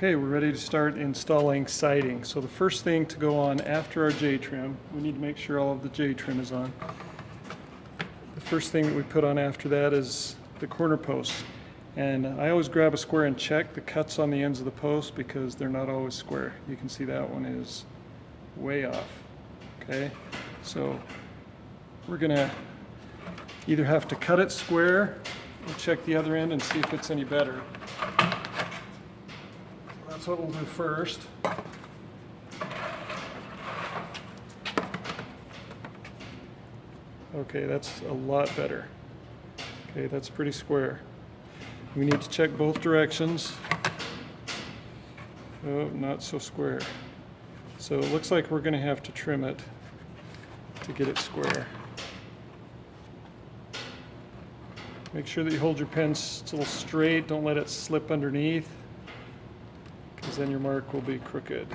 Okay, we're ready to start installing siding. So the first thing to go on after our J-trim, we need to make sure all of the J-trim is on. The first thing that we put on after that is the corner posts. And I always grab a square and check the cuts on the ends of the post because they're not always square. You can see that one is way off. Okay, so we're gonna either have to cut it square or check the other end and see if it's any better. That's what we'll do first. Okay, that's a lot better. Okay, that's pretty square. We need to check both directions. Oh, not so square. So it looks like we're going to have to trim it to get it square. Make sure that you hold your pen still straight. Don't let it slip underneath, because then your mark will be crooked.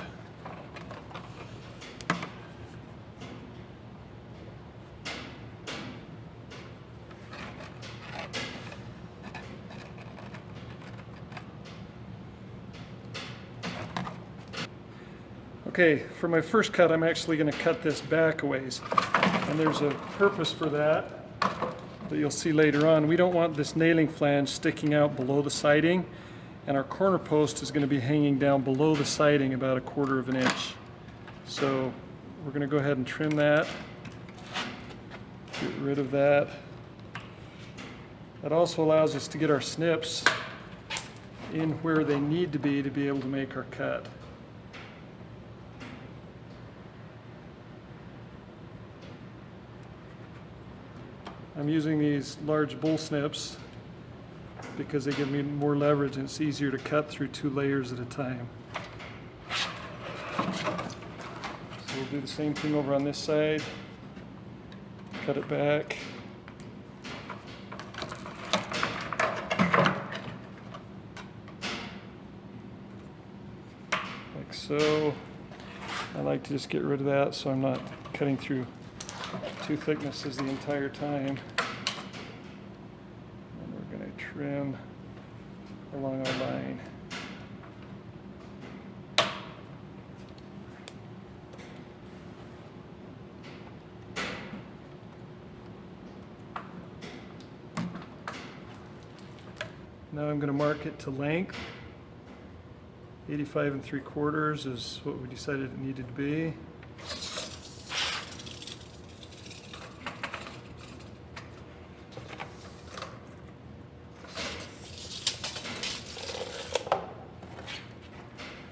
Okay, for my first cut, I'm actually going to cut this back a ways. And there's a purpose for that you'll see later on. We don't want this nailing flange sticking out below the siding, and our corner post is going to be hanging down below the siding about 1/4 of an inch. So we're going to go ahead and trim that, get rid of that. That also allows us to get our snips in where they need to be able to make our cut. I'm using these large bull snips because they give me more leverage and it's easier to cut through 2 layers at a time. So we'll do the same thing over on this side. Cut it back. Like so. I like to just get rid of that so I'm not cutting through 2 thicknesses the entire time. And we're going to trim along our line. Now I'm going to mark it to length. 85 3/4 is what we decided it needed to be.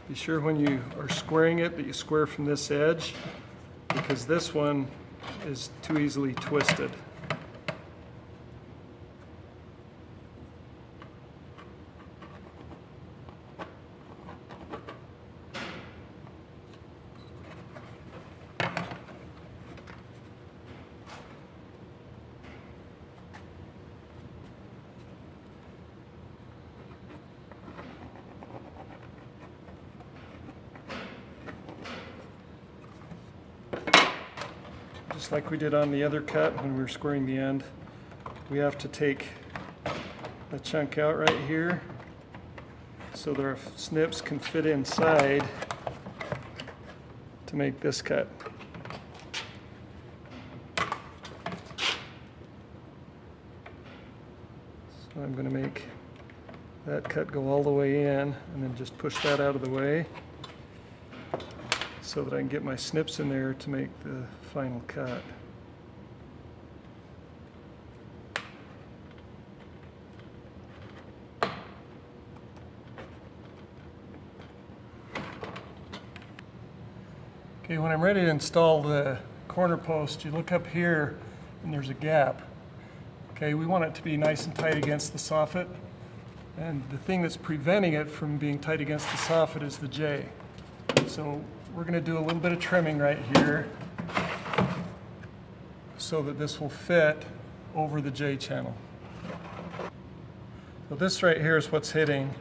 Be sure when you are squaring it that you square from this edge, because this one is too easily twisted. Just like we did on the other cut when we were squaring the end, we have to take a chunk out right here so that our snips can fit inside to make this cut. So I'm going to make that cut go all the way in and then just push that out of the way, so that I can get my snips in there to make the final cut. Okay, when I'm ready to install the corner post, you look up here and there's a gap. Okay, we want it to be nice and tight against the soffit, and the thing that's preventing it from being tight against the soffit is the J. So we're going to do a little bit of trimming right here so that this will fit over the J channel. So this right here is what's hitting.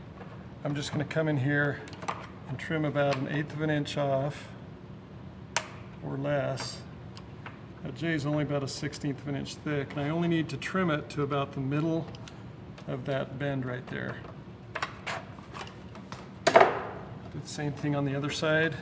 I'm just going to come in here and trim about 1/8 of an inch off or less. That J is only about 1/16 of an inch thick, and I only need to trim it to about the middle of that bend right there. Same thing on the other side.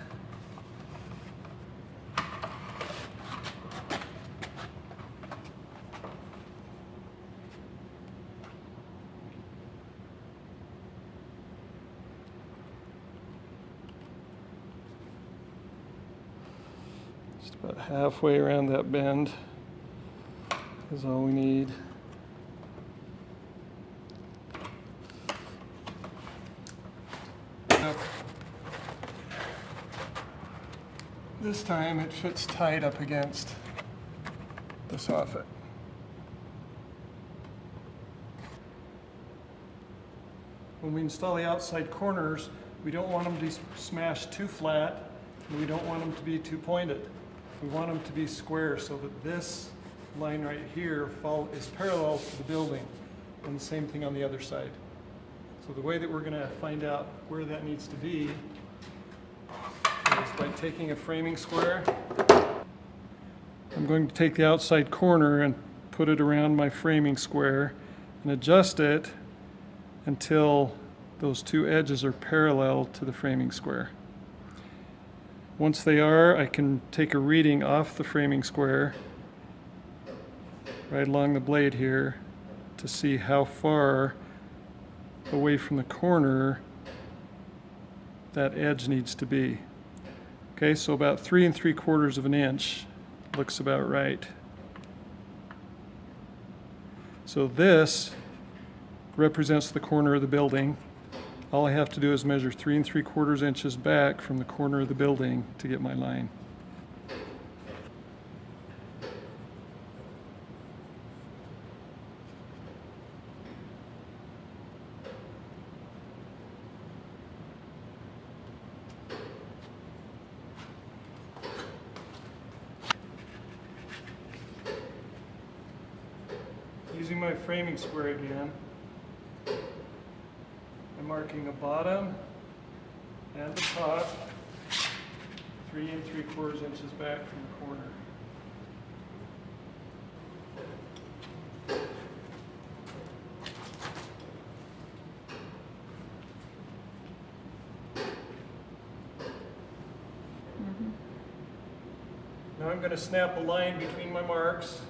Just about halfway around that bend is all we need. This time it fits tight up against the soffit. When we install the outside corners, we don't want them to be smashed too flat, and we don't want them to be too pointed. We want them to be square so that this line right here is parallel to the building, and the same thing on the other side. So the way that we're going to find out where that needs to be is by taking a framing square. I'm going to take the outside corner and put it around my framing square and adjust it until those two edges are parallel to the framing square. Once they are, I can take a reading off the framing square right along the blade here to see how far away from the corner that edge needs to be. Okay, so about 3 3/4 of an inch looks about right. So this represents the corner of the building. All I have to do is measure 3 3/4 inches back from the corner of the building to get my line. Using my framing square again, I'm marking a bottom and the top 3 3/4 inches back from the corner. Now I'm going to snap a line between my marks.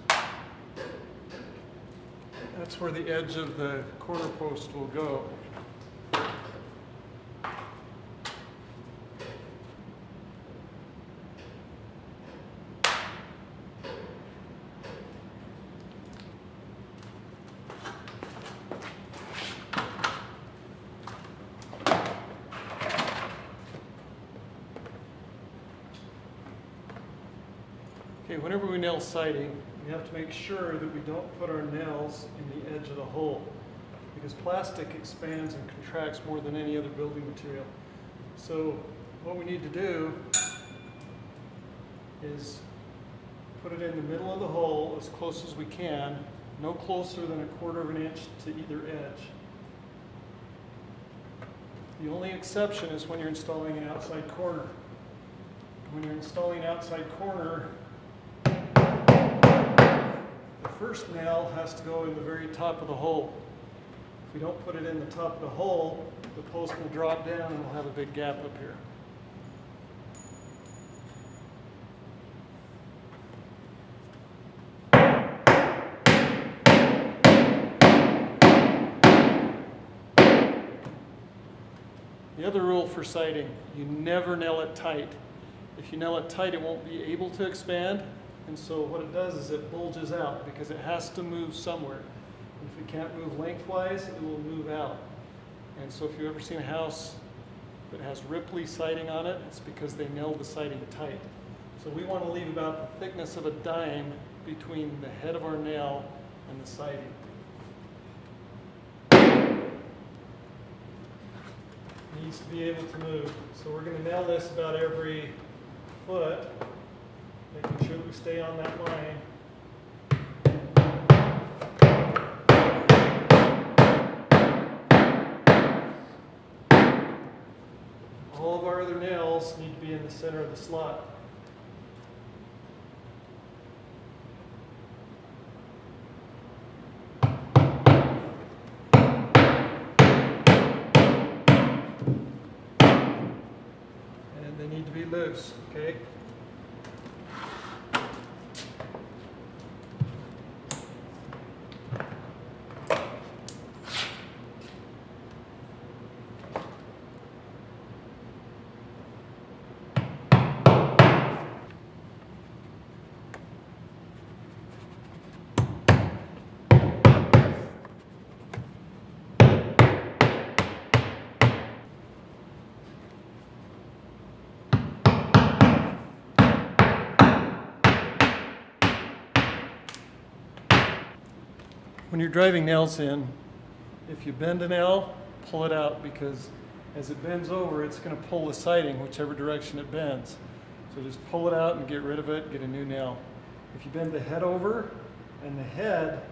That's where the edge of the corner post will go. Okay, whenever we nail siding, we have to make sure that we don't put our nails in the edge of the hole, because plastic expands and contracts more than any other building material. So what we need to do is put it in the middle of the hole as close as we can, no closer than 1/4 of an inch to either edge. The only exception is when you're installing an outside corner. When you're installing an outside corner, the first nail has to go in the very top of the hole. If we don't put it in the top of the hole, the post will drop down and we'll have a big gap up here. The other rule for siding, you never nail it tight. If you nail it tight, it won't be able to expand. And so what it does is it bulges out because it has to move somewhere. And if it can't move lengthwise, it will move out. And so if you've ever seen a house that has Ripley siding on it, it's because they nailed the siding tight. So we want to leave about the thickness of a dime between the head of our nail and the siding. It needs to be able to move. So we're going to nail this about every foot, making sure that we stay on that line. All of our other nails need to be in the center of the slot. loose, okay? When you're driving nails in, if you bend a nail, pull it out, because as it bends over, it's going to pull the siding whichever direction it bends. So just pull it out and get rid of it, get a new nail. If you bend the head over and the head,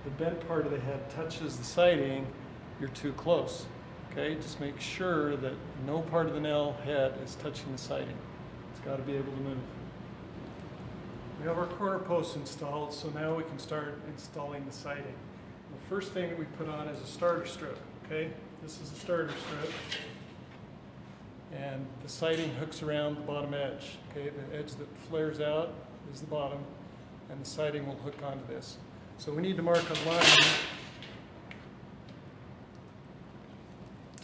the bent part of the head touches the siding, you're too close. Okay, just make sure that no part of the nail head is touching the siding. It's got to be able to move. We have our corner posts installed, so now we can start installing the siding. The first thing that we put on is a starter strip. Okay, this is a starter strip, and the siding hooks around the bottom edge. Okay, the edge that flares out is the bottom, and the siding will hook onto this. So we need to mark a line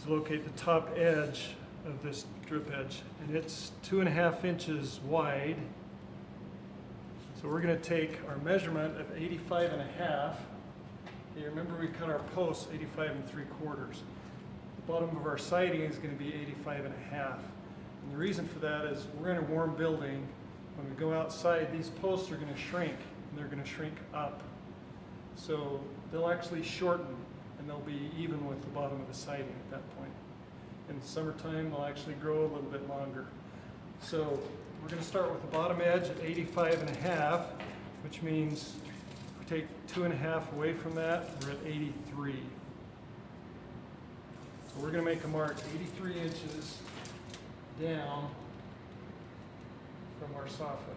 to locate the top edge of this drip edge, and it's 2.5 inches wide. So we're going to take our measurement of 85.5. Okay, remember we cut our posts 85 3/4. The bottom of our siding is going to be 85.5. And the reason for that is we're in a warm building. When we go outside, these posts are going to shrink, and they're going to shrink up. So they'll actually shorten, and they'll be even with the bottom of the siding at that point. In the summertime, they'll actually grow a little bit longer. So we're going to start with the bottom edge at 85.5, which means if we take 2.5 away from that, we're at 83. So we're going to make a mark 83 inches down from our soffit.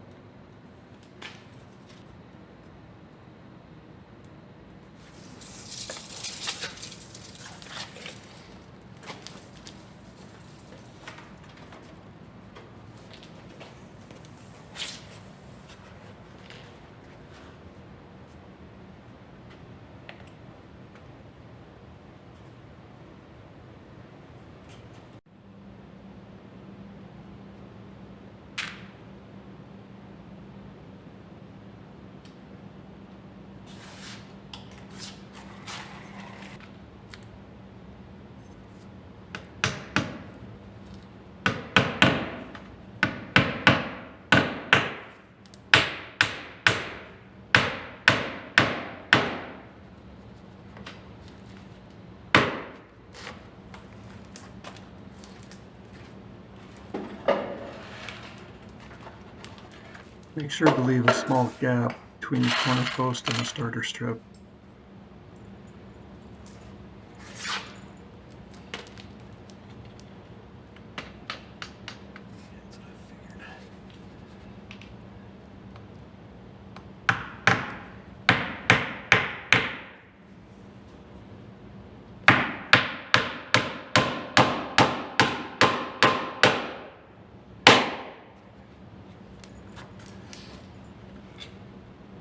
Make sure to leave a small gap between the corner post and the starter strip.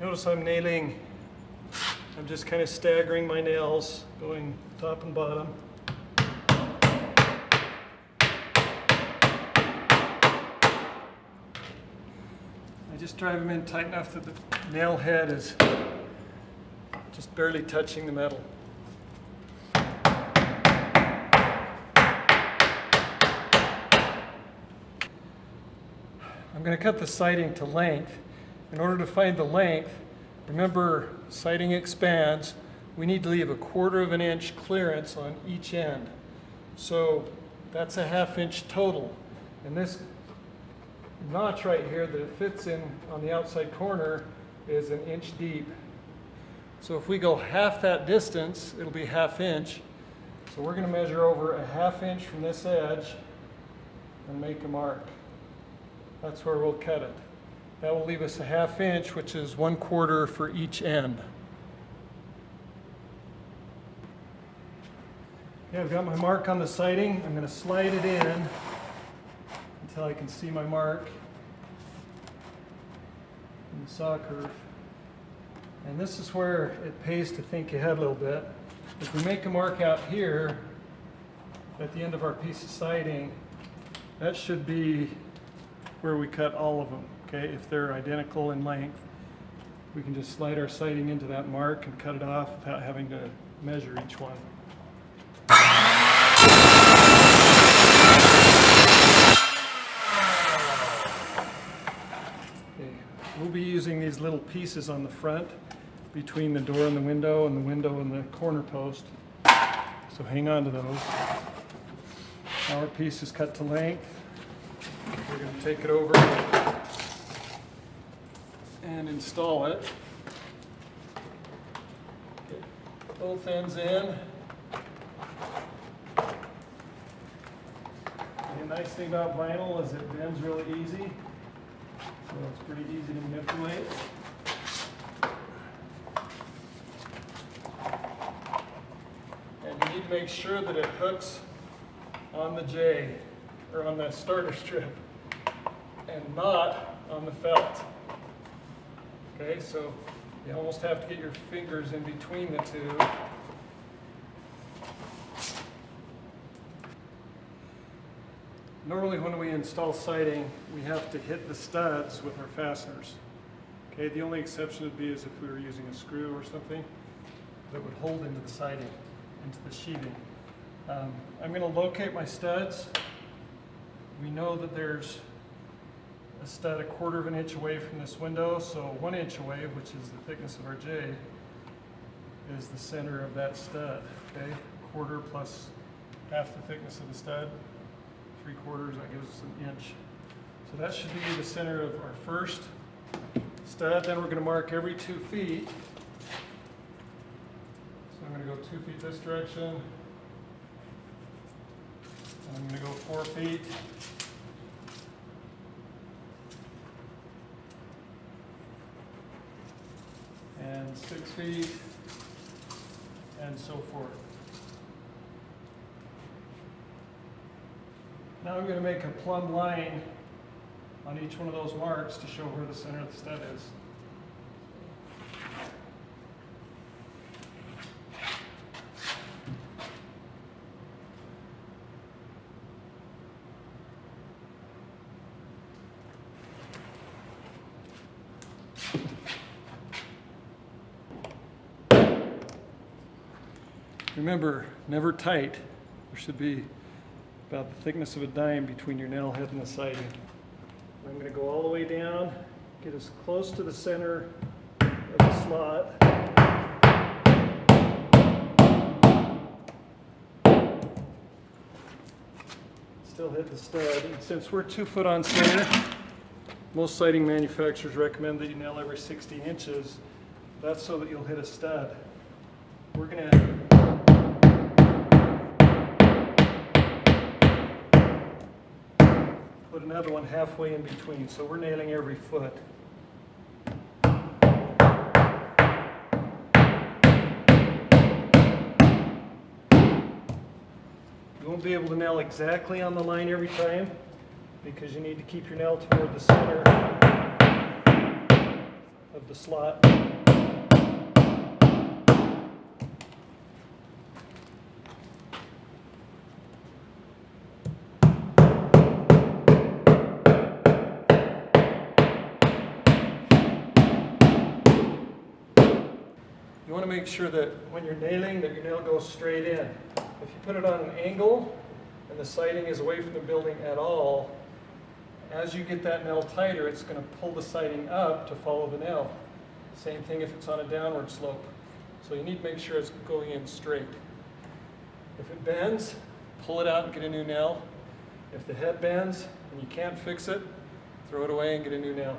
Notice I'm just kind of staggering my nails, going top and bottom. I just drive them in tight enough that the nail head is just barely touching the metal. I'm going to cut the siding to length. In order to find the length, remember siding expands, we need to leave 1/4 inch clearance on each end. So that's a 1/2 inch total. And this notch right here that it fits in on the outside corner is 1 inch deep. So if we go half that distance, it'll be 1/2 inch. So we're going to measure over 1/2 inch from this edge and make a mark. That's where we'll cut it. That will leave us 1/2 inch, which is 1/4 for each end. Okay, I've got my mark on the siding. I'm going to slide it in until I can see my mark in the saw curve. And this is where it pays to think ahead a little bit. If we make a mark out here at the end of our piece of siding, that should be where we cut all of them, okay? If they're identical in length, we can just slide our siding into that mark and cut it off without having to measure each one. Okay. We'll be using these little pieces on the front between the door and the window and the corner post. So hang on to those. Our piece is cut to length. We're going to take it over and install it. Get both ends in. The nice thing about vinyl is it bends really easy, so it's pretty easy to manipulate. And you need to make sure that it hooks on the J, or on the starter strip, and not on the felt. Okay, so you almost have to get your fingers in between the two. Normally when we install siding, we have to hit the studs with our fasteners. Okay, the only exception would be is if we were using a screw or something that would hold into the siding, into the sheathing. I'm going to locate my studs. We know that there's a stud 1/4 inch away from this window, so 1 inch away, which is the thickness of our J, is the center of that stud. Okay, 1/4 plus half the thickness of the stud, 3/4, that gives us 1 inch. So that should be the center of our first stud. Then we're going to mark every 2 feet. So I'm going to go 2 feet this direction. I'm going to go 4 feet. And 6 feet, and so forth. Now I'm going to make a plumb line on each one of those marks to show where the center of the stud is. Remember, never tight. There should be about the thickness of a dime between your nail head and the siding. I'm going to go all the way down, get as close to the center of the slot. Still hit the stud. And since we're 2 foot on center, most siding manufacturers recommend that you nail every 16 inches. That's so that you'll hit a stud. We're going to put another one halfway in between, so we're nailing every foot. You won't be able to nail exactly on the line every time because you need to keep your nail toward the center of the slot. You want to make sure that when you're nailing that your nail goes straight in. If you put it on an angle and the siding is away from the building at all, as you get that nail tighter, it's going to pull the siding up to follow the nail. Same thing if it's on a downward slope. So you need to make sure it's going in straight. If it bends, pull it out and get a new nail. If the head bends and you can't fix it, throw it away and get a new nail.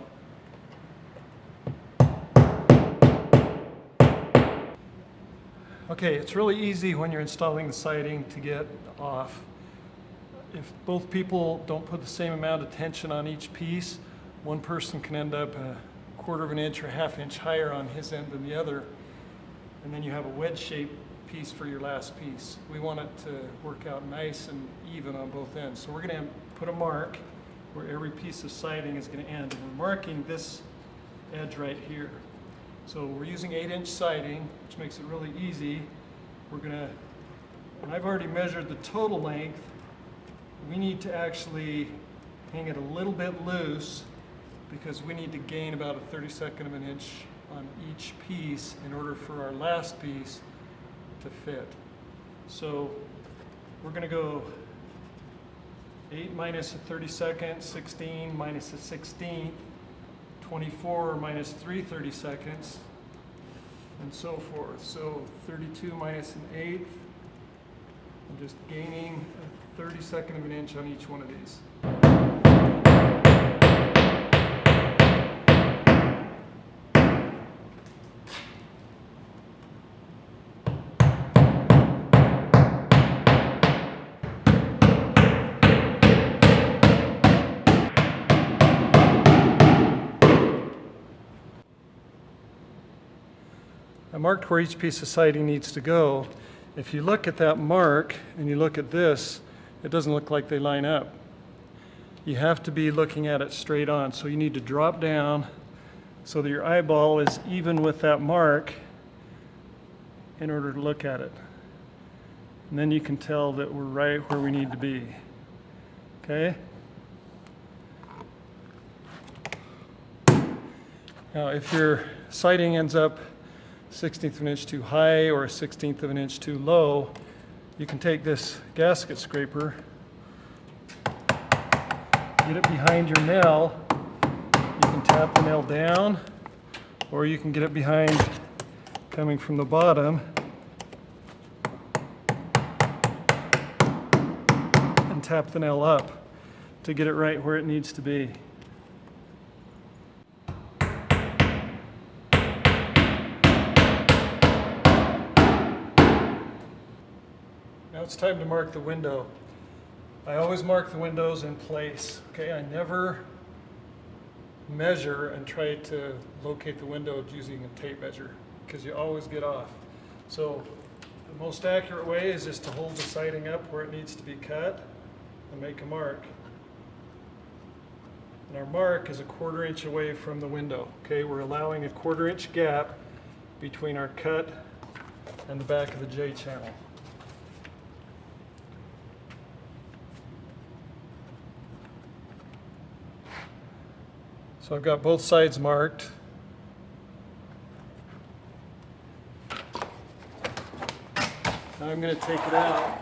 Okay, it's really easy when you're installing the siding to get off. If both people don't put the same amount of tension on each piece, one person can end up 1/4 inch or 1/2 inch higher on his end than the other, and then you have a wedge-shaped piece for your last piece. We want it to work out nice and even on both ends. So we're going to put a mark where every piece of siding is going to end. And we're marking this edge right here. So we're using 8-inch siding, which makes it really easy. We're going to, and I've already measured the total length. We need to actually hang it a little bit loose because we need to gain about a 32nd of an inch on each piece in order for our last piece to fit. So we're going to go 8 minus a 32nd, 16 minus a 16th, 24 minus 3 32nds, and so forth. So 32 minus an 1/8. I'm just gaining a 32nd of an inch on each one of these. I marked where each piece of siding needs to go. If you look at that mark and you look at this, it doesn't look like they line up. You have to be looking at it straight on. So you need to drop down so that your eyeball is even with that mark in order to look at it. And then you can tell that we're right where we need to be. Okay? Now if your siding ends up 1/16 of an inch too high or a 1/16 of an inch too low, you can take this gasket scraper, get it behind your nail, you can tap the nail down, or you can get it behind, coming from the bottom, and tap the nail up to get it right where it needs to be. Now it's time to mark the window. I always mark the windows in place. Okay, I never measure and try to locate the window using a tape measure because you always get off. So the most accurate way is just to hold the siding up where it needs to be cut and make a mark. And our mark is a 1/4 inch away from the window. Okay, we're allowing a 1/4 inch gap between our cut and the back of the J channel. So I've got both sides marked. Now I'm going to take it out.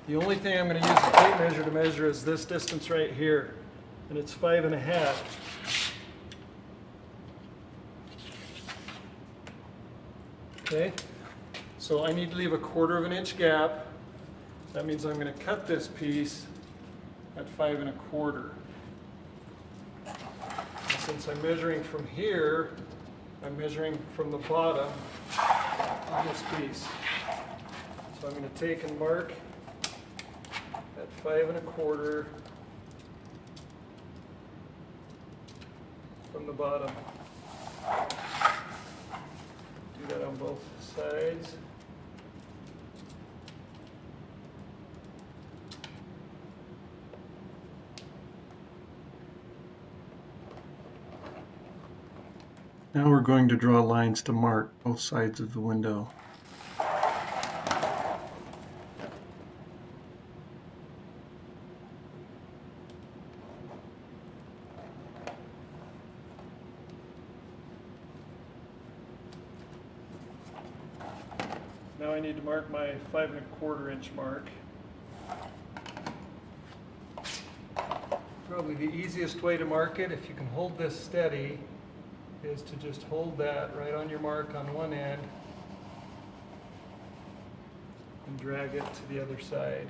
The only thing I'm going to use the tape measure to measure is this distance right here, and it's 5.5. Okay, so I need to leave a 1/4 of an inch gap. That means I'm going to cut this piece at 5.25. Since I'm measuring from here, I'm measuring from the bottom of this piece. So I'm going to take and mark at 5.25 from the bottom. Do that on both sides. Now we're going to draw lines to mark both sides of the window. Now I need to mark my 5.25 inch mark. Probably the easiest way to mark it, if you can hold this steady, is to just hold that right on your mark on one end and drag it to the other side.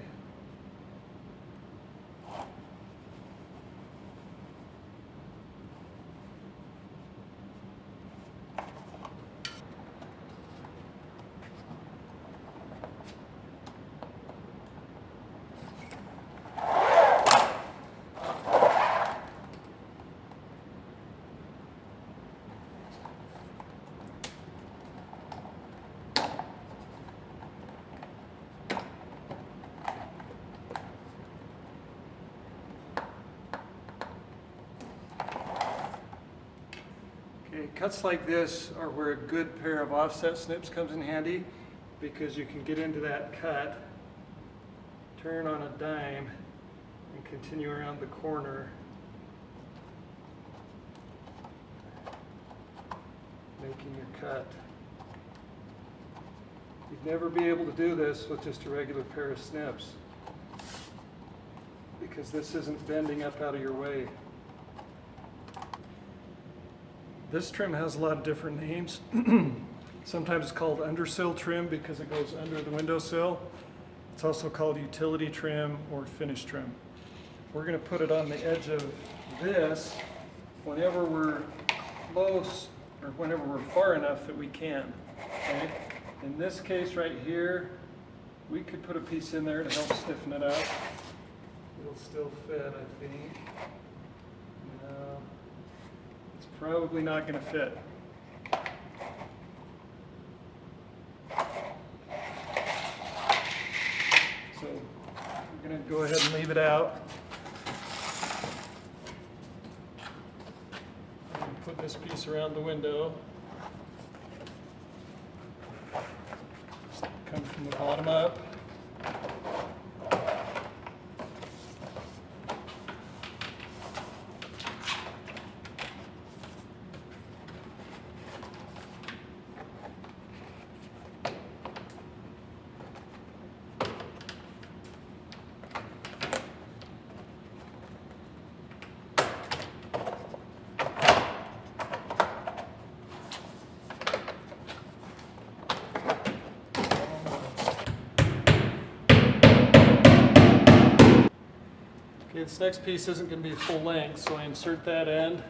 Okay, cuts like this are where a good pair of offset snips comes in handy, because you can get into that cut, turn on a dime, and continue around the corner, making your cut. You'd never be able to do this with just a regular pair of snips, because this isn't bending up out of your way. This trim has a lot of different names. Sometimes it's called undersill trim because it goes under the windowsill. It's also called utility trim or finish trim. We're going to put it on the edge of this whenever we're close, or whenever we're far enough that we can. Okay? In this case right here, we could put a piece in there to help stiffen it up. It'll still fit, I think. No, it's probably not going to fit. So we're going to go ahead and leave it out. And put this piece around the window. Just come from the bottom up. Okay, this next piece isn't going to be full length, so I insert that end,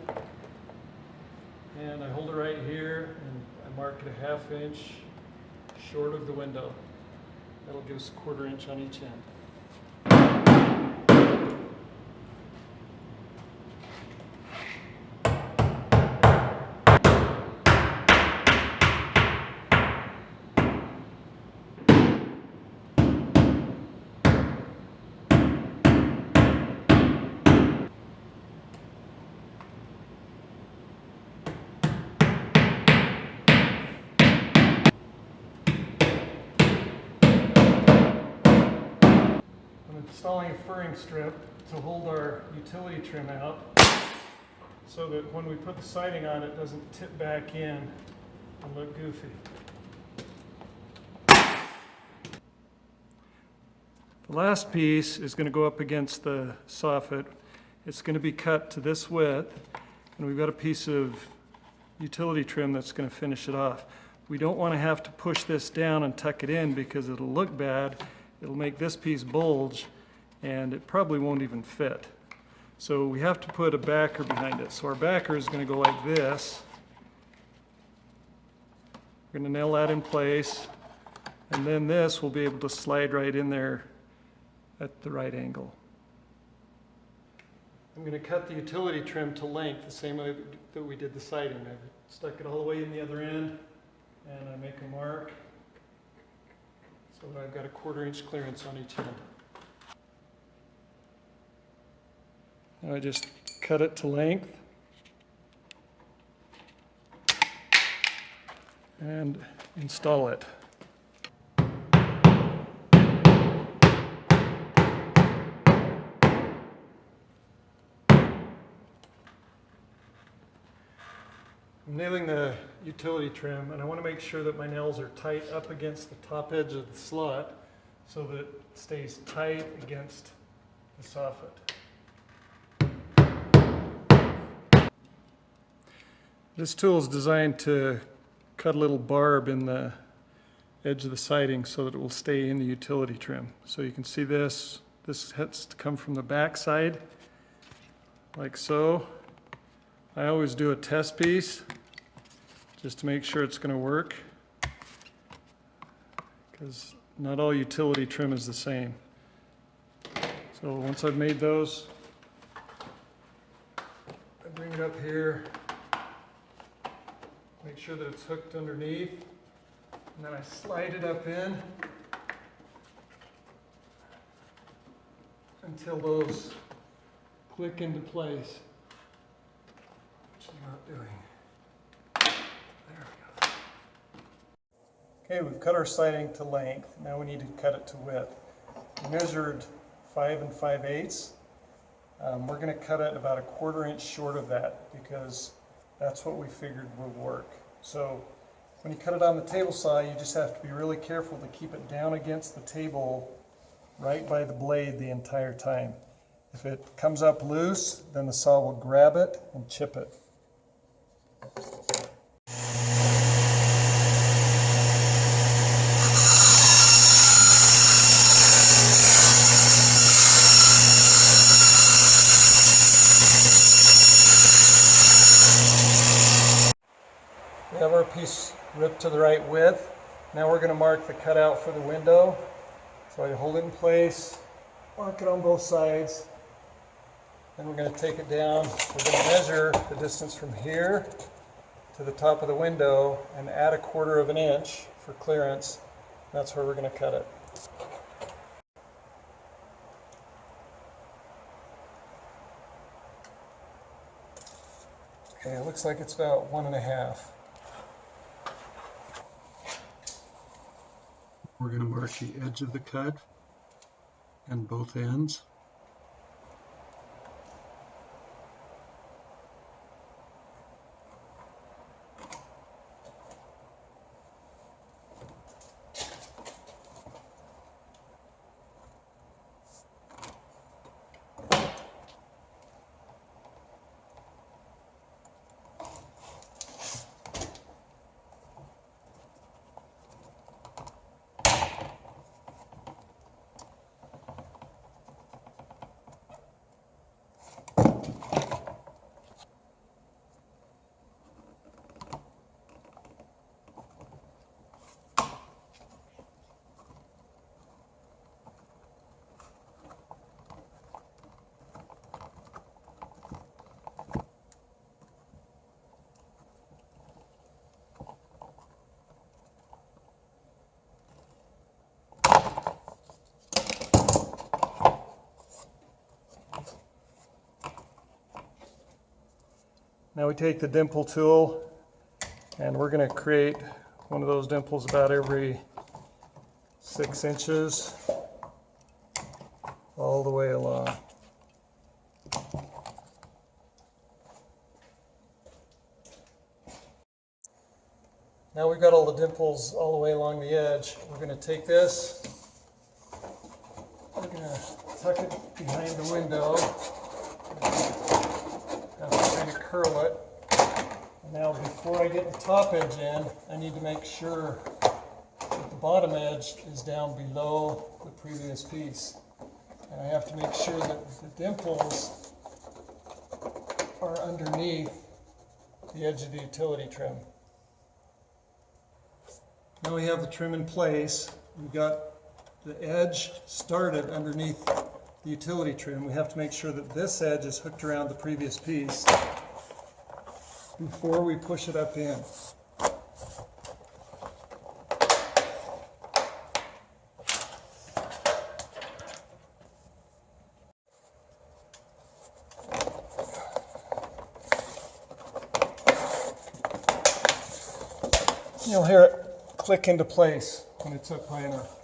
and I hold it right here, and I mark it a ½ inch short of the window. That'll give us a ¼ inch on each end. Installing a furring strip to hold our utility trim out so that when we put the siding on, it doesn't tip back in and look goofy. The last piece is going to go up against the soffit. It's going to be cut to this width, and we've got a piece of utility trim that's going to finish it off. We don't want to have to push this down and tuck it in because it'll look bad. It'll make this piece bulge, and it probably won't even fit. So we have to put a backer behind it. So our backer is going to go like this. We're going to nail that in place, and then this will be able to slide right in there at the right angle. I'm going to cut the utility trim to length the same way that we did the siding. I've stuck it all the way in the other end, and I make a mark so that I've got a ¼ inch clearance on each end. Now I just cut it to length and install it. I'm nailing the utility trim, and I want to make sure that my nails are tight up against the top edge of the slot so that it stays tight against the soffit. This tool is designed to cut a little barb in the edge of the siding so that it will stay in the utility trim. So you can see this has to come from the back side, like so. I always do a test piece just to make sure it's going to work, because not all utility trim is the same. So once I've made those, I bring it up here, make sure that it's hooked underneath, and then I slide it up in until those click into place, which I'm not doing. Okay, we've cut our siding to length. Now we need to cut it to width. We measured 5 5/8. We're going to cut it about a 1/4 inch short of that because that's what we figured would work. So when you cut it on the table saw, you just have to be really careful to keep it down against the table right by the blade the entire time. If it comes up loose, then the saw will grab it and chip it. We have our piece ripped to the right width. Now we're going to mark the cutout for the window. So I hold it in place, mark it on both sides, then we're going to take it down. We're going to measure the distance from here to the top of the window and add a 1/4 inch for clearance. That's where we're going to cut it. Okay, it looks like it's about 1.5. We're going to mark the edge of the cut and both ends. Now we take the dimple tool and we're going to create one of those dimples about every 6 inches all the way along. Now we've got all the dimples all the way along the edge. We're going to take this, we're going to tuck it behind the window. Kind of curl it. Now before I get the top edge in, I need to make sure that the bottom edge is down below the previous piece. And I have to make sure that the dimples are underneath the edge of the utility trim. Now we have the trim in place. We've got the edge started underneath the utility trim. We have to make sure that this edge is hooked around the previous piece before we push it up in. You'll hear it click into place when it's up high enough.